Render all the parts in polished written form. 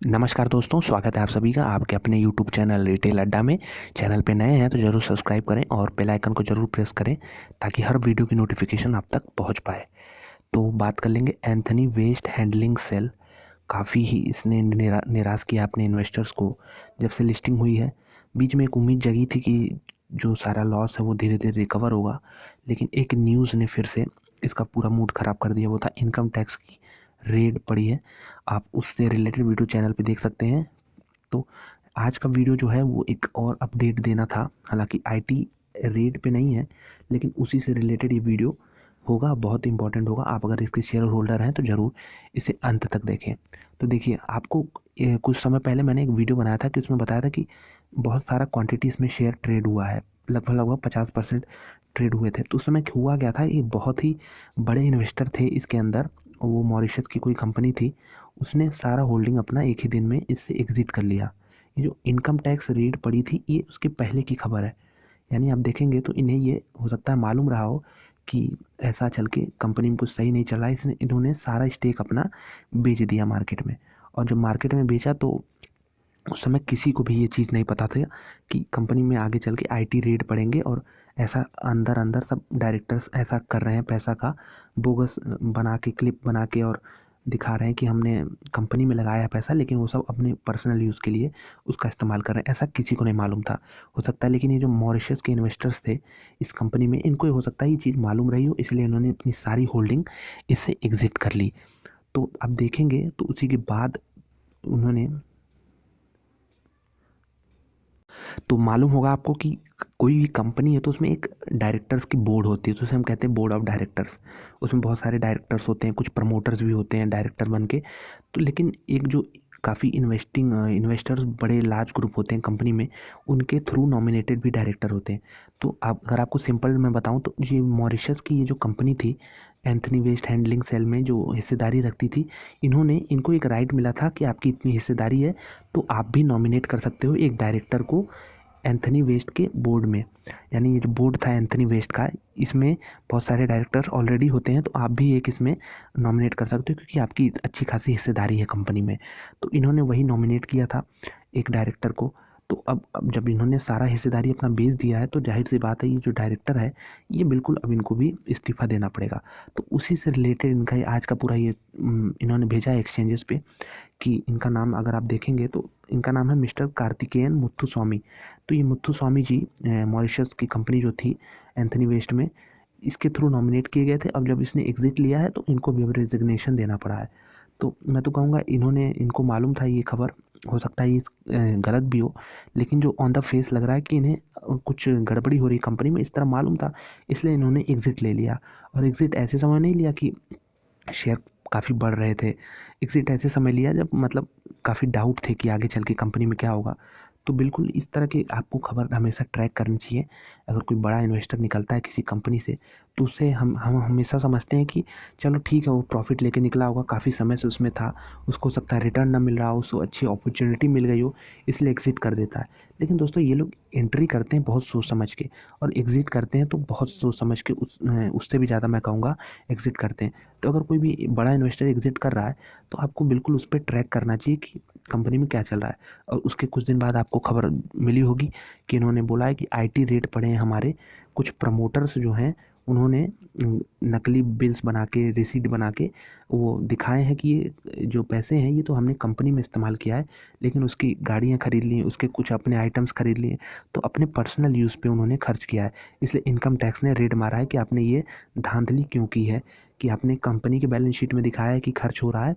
नमस्कार दोस्तों, स्वागत है आप सभी का आपके अपने यूट्यूब चैनल रिटेल अड्डा में। चैनल पे नए हैं तो ज़रूर सब्सक्राइब करें और बेल आइकन को ज़रूर प्रेस करें ताकि हर वीडियो की नोटिफिकेशन आप तक पहुंच पाए। तो बात कर लेंगे एंथनी वेस्ट हैंडलिंग सेल। काफ़ी ही इसने निराश किया अपने इन्वेस्टर्स को जब से लिस्टिंग हुई है। बीच में एक उम्मीद जगी थी कि जो सारा लॉस है वो धीरे धीरे रिकवर होगा, लेकिन एक न्यूज़ ने फिर से इसका पूरा मूड ख़राब कर दिया। वो था इनकम टैक्स की रेड पड़ी है। आप उससे रिलेटेड वीडियो चैनल पे देख सकते हैं। तो आज का वीडियो जो है वो एक और अपडेट देना था, हालांकि आईटी रेट पे नहीं है, लेकिन उसी से रिलेटेड ये वीडियो होगा, बहुत इंपॉर्टेंट होगा। आप अगर इसके शेयर होल्डर हैं तो ज़रूर इसे अंत तक देखें। तो देखिए, आपको कुछ समय पहले मैंने एक वीडियो बनाया था कि उसमें बताया था कि बहुत सारा क्वांटिटी इसमें शेयर ट्रेड हुआ है, लगभग लगभग 50% ट्रेड हुए थे। तो उस समय हुआ क्या था, ये बहुत ही बड़े इन्वेस्टर थे इसके अंदर। वो मॉरिशस की कोई कंपनी थी, उसने सारा होल्डिंग अपना एक ही दिन में इससे एग्जिट कर लिया। ये जो इनकम टैक्स रेड पड़ी थी ये उसके पहले की खबर है। यानी आप देखेंगे तो इन्हें ये हो सकता है मालूम रहा हो कि ऐसा चल के कंपनी में कुछ सही नहीं चला, इसने इन्होंने सारा स्टेक अपना बेच दिया मार्केट में। और जब मार्केट में बेचा तो उस समय किसी को भी ये चीज़ नहीं पता था कि कंपनी में आगे चल के आईटी रेड पड़ेंगे। और ऐसा अंदर अंदर सब डायरेक्टर्स ऐसा कर रहे हैं, पैसा का बोगस बना के, क्लिप बना के, और दिखा रहे हैं कि हमने कंपनी में लगाया है पैसा, लेकिन वो सब अपने पर्सनल यूज़ के लिए उसका इस्तेमाल कर रहे हैं। ऐसा किसी को नहीं मालूम था, हो सकता है। लेकिन ये जो मॉरिशस के इन्वेस्टर्स थे इस कंपनी में, इनको हो सकता है ये चीज़ मालूम रही हो, इसलिए इन्होंने अपनी सारी होल्डिंग इससे एग्जिट कर ली। तो आप देखेंगे तो उसी के बाद उन्होंने, तो मालूम होगा आपको कि कोई भी कंपनी है तो उसमें एक डायरेक्टर्स की बोर्ड होती है, तो उसे हम कहते हैं बोर्ड ऑफ डायरेक्टर्स। उसमें बहुत सारे डायरेक्टर्स होते हैं, कुछ प्रमोटर्स भी होते हैं डायरेक्टर बन के। तो लेकिन एक जो काफ़ी इन्वेस्टर्स बड़े लार्ज ग्रुप होते हैं कंपनी में, उनके थ्रू नॉमिनेटेड भी डायरेक्टर होते हैं। तो आप, अगर आपको सिंपल मैं बताऊं तो ये मॉरिशस की ये जो कंपनी थी, एंथनी वेस्ट हैंडलिंग सेल में जो हिस्सेदारी रखती थी, इनको एक राइट मिला था कि आपकी इतनी हिस्सेदारी है तो आप भी नॉमिनेट कर सकते हो एक डायरेक्टर को एंथनी वेस्ट के बोर्ड में। यानी ये जो बोर्ड था एंथनी वेस्ट का, इसमें बहुत सारे डायरेक्टर्स ऑलरेडी होते हैं, तो आप भी एक इसमें नॉमिनेट कर सकते हो क्योंकि आपकी अच्छी खासी हिस्सेदारी है कंपनी में। तो इन्होंने वही नॉमिनेट किया था एक डायरेक्टर को। तो अब जब इन्होंने सारा हिस्सेदारी अपना बेच दिया है तो जाहिर सी बात है ये जो डायरेक्टर है ये बिल्कुल अब इनको भी इस्तीफ़ा देना पड़ेगा। तो उसी से रिलेटेड इनका आज का पूरा ये इन्होंने भेजा है एक्सचेंजेस पे कि इनका नाम अगर आप देखेंगे तो इनका नाम है मिस्टर कार्तिकेयन मुथुस्वामी। तो ये मुथुस्वामी जी मॉरिशस की कंपनी जो थी एंथनी वेस्ट में, इसके थ्रू नॉमिनेट किए गए थे। अब जब इसने एग्जिट लिया है तो इनको भी अब रेजिग्नेशन देना पड़ा है। तो मैं तो कहूँगा इनको मालूम था ये खबर, हो सकता है ये गलत भी हो, लेकिन जो ऑन द फेस लग रहा है कि इन्हें कुछ गड़बड़ी हो रही कंपनी में, इस तरह मालूम था, इसलिए इन्होंने एग्जिट ले लिया। और एग्जिट ऐसे समय नहीं लिया कि शेयर काफ़ी बढ़ रहे थे, एग्ज़िट ऐसे समय लिया जब मतलब काफ़ी डाउट थे कि आगे चल के कंपनी में क्या होगा। तो बिल्कुल इस तरह की आपको खबर हमेशा ट्रैक करनी चाहिए। अगर कोई बड़ा इन्वेस्टर निकलता है किसी कंपनी से तो उससे हम हमेशा समझते हैं कि चलो ठीक है, वो प्रॉफ़िट लेके निकला होगा, काफ़ी समय से उसमें था, उसको हो सकता है रिटर्न ना मिल रहा हो, उसको अच्छी अपॉर्चुनिटी मिल गई हो, इसलिए एग्ज़िट कर देता है। लेकिन दोस्तों ये लोग एंट्री करते हैं बहुत सोच समझ के, और एग्ज़िट करते हैं तो बहुत सोच समझ के, उससे भी ज़्यादा मैं कहूँगा एग्ज़िट करते हैं। तो अगर कोई भी बड़ा इन्वेस्टर एग्जिट कर रहा है तो आपको बिल्कुल उस पर ट्रैक करना चाहिए कि कंपनी में क्या चल रहा है। और उसके कुछ दिन बाद आपको खबर मिली होगी कि इन्होंने बोला है कि आईटी रेट पड़े हैं हमारे। कुछ प्रमोटर्स जो हैं उन्होंने नकली बिल्स बना के, रिसीट बना के वो दिखाए हैं कि ये जो पैसे हैं ये तो हमने कंपनी में इस्तेमाल किया है, लेकिन उसकी गाड़ियाँ खरीद ली, उसके कुछ अपने आइटम्स खरीद लिए, तो अपने पर्सनल यूज़ पे उन्होंने खर्च किया है। इसलिए इनकम टैक्स ने रेड मारा है कि आपने ये धांधली क्यों की है, कि आपने कंपनी के बैलेंस शीट में दिखाया है कि खर्च हो रहा है,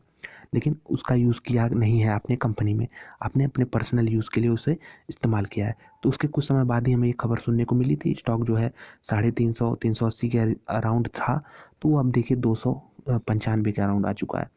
लेकिन उसका यूज़ किया नहीं है आपने कंपनी में, आपने अपने पर्सनल यूज़ के लिए उसे इस्तेमाल किया है। तो उसके कुछ समय बाद ही हमें ये खबर सुनने को मिली थी। स्टॉक जो है 350 380 के अराउंड था, तो वो अब देखिए 295 के अराउंड आ चुका है।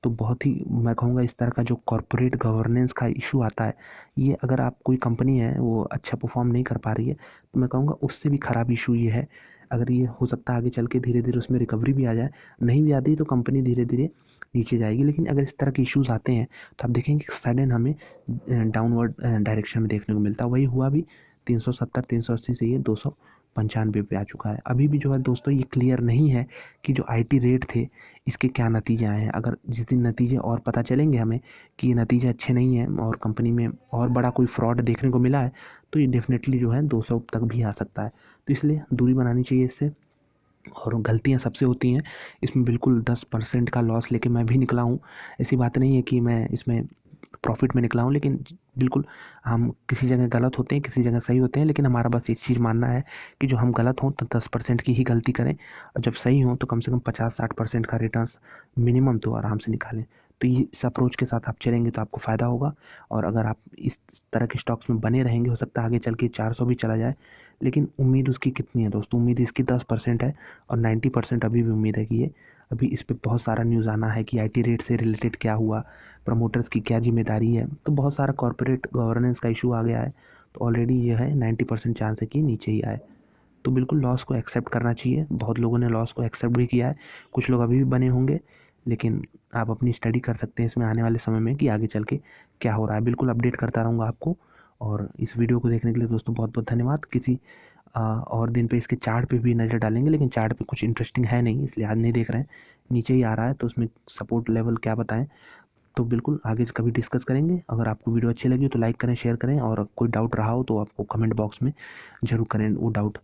तो बहुत ही, मैं कहूँगा, इस तरह का जो कॉरपोरेट गवर्नेंस का इशू आता है, ये अगर आप कोई कंपनी है वो अच्छा परफॉर्म नहीं कर पा रही है तो मैं कहूँगा उससे भी ख़राब इशू ये है। अगर ये हो सकता है आगे चल के धीरे धीरे उसमें रिकवरी भी आ जाए, नहीं भी आती तो कंपनी धीरे धीरे नीचे जाएगी। लेकिन अगर इस तरह के इश्यूज आते हैं तो आप देखेंगे सडन हमें डाउनवर्ड डायरेक्शन में देखने को मिलता है। वही हुआ भी 370 380 से ये 95 पे आ चुका है। अभी भी जो है दोस्तों ये क्लियर नहीं है कि जो आईटी रेट थे इसके क्या नतीजे आए हैं। अगर जिस दिन नतीजे और पता चलेंगे हमें कि ये नतीजे अच्छे नहीं हैं और कंपनी में और बड़ा कोई फ्रॉड देखने को मिला है, तो ये डेफिनेटली जो है 200 तक भी आ सकता है। तो इसलिए दूरी बनानी चाहिए इससे। और गलतियाँ सबसे होती हैं, इसमें बिल्कुल 10% का लॉस लेके मैं भी निकला हूँ। ऐसी बात नहीं है कि मैं इसमें प्रॉफिट में निकला हूँ, लेकिन बिल्कुल हम किसी जगह गलत होते हैं, किसी जगह सही होते हैं, लेकिन हमारा बस एक चीज़ मानना है कि जो हम गलत हों तो 10% की ही गलती करें, और जब सही हों तो कम से कम 50-60% का रिटर्न्स मिनिमम तो आराम से निकालें। तो ये इस अप्रोच के साथ आप चलेंगे तो आपको फ़ायदा होगा। और अगर आप इस तरह के स्टॉक्स में बने रहेंगे, हो सकता है आगे चल के 400 भी चला जाए, लेकिन उम्मीद उसकी कितनी है दोस्तों? उम्मीद इसकी 10% है, और 90% अभी भी उम्मीद है कि ये अभी इस पे बहुत सारा न्यूज़ आना है कि आईटी रेट से रिलेटेड क्या हुआ, प्रमोटर्स की क्या जिम्मेदारी है, तो बहुत सारा कॉर्पोरेट गवर्नेंस का इशू आ गया है। तो ऑलरेडी ये है 90% चांस है कि नीचे ही आए। तो बिल्कुल लॉस को एक्सेप्ट करना चाहिए। बहुत लोगों ने लॉस को एक्सेप्ट भी किया है, कुछ लोग अभी भी बने होंगे, लेकिन आप अपनी स्टडी कर सकते हैं इसमें आने वाले समय में कि आगे चल के क्या हो रहा है। बिल्कुल अपडेट करता रहूँगा आपको। और इस वीडियो को देखने के लिए दोस्तों बहुत बहुत धन्यवाद। किसी और दिन पे इसके चार्ट पे भी नज़र डालेंगे, लेकिन चार्ट पे कुछ इंटरेस्टिंग है नहीं, इसलिए आज नहीं देख रहे हैं। नीचे ही आ रहा है, तो उसमें सपोर्ट लेवल क्या बताएं, तो बिल्कुल आगे कभी डिस्कस करेंगे। अगर आपको वीडियो अच्छी लगी तो लाइक करें, शेयर करें, और कोई डाउट रहा हो तो आपको कमेंट बॉक्स में ज़रूर करें वो डाउट।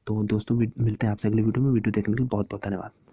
तो दोस्तों मिलते हैं आपसे अगले वीडियो में। वीडियो देखने के लिए बहुत बहुत धन्यवाद।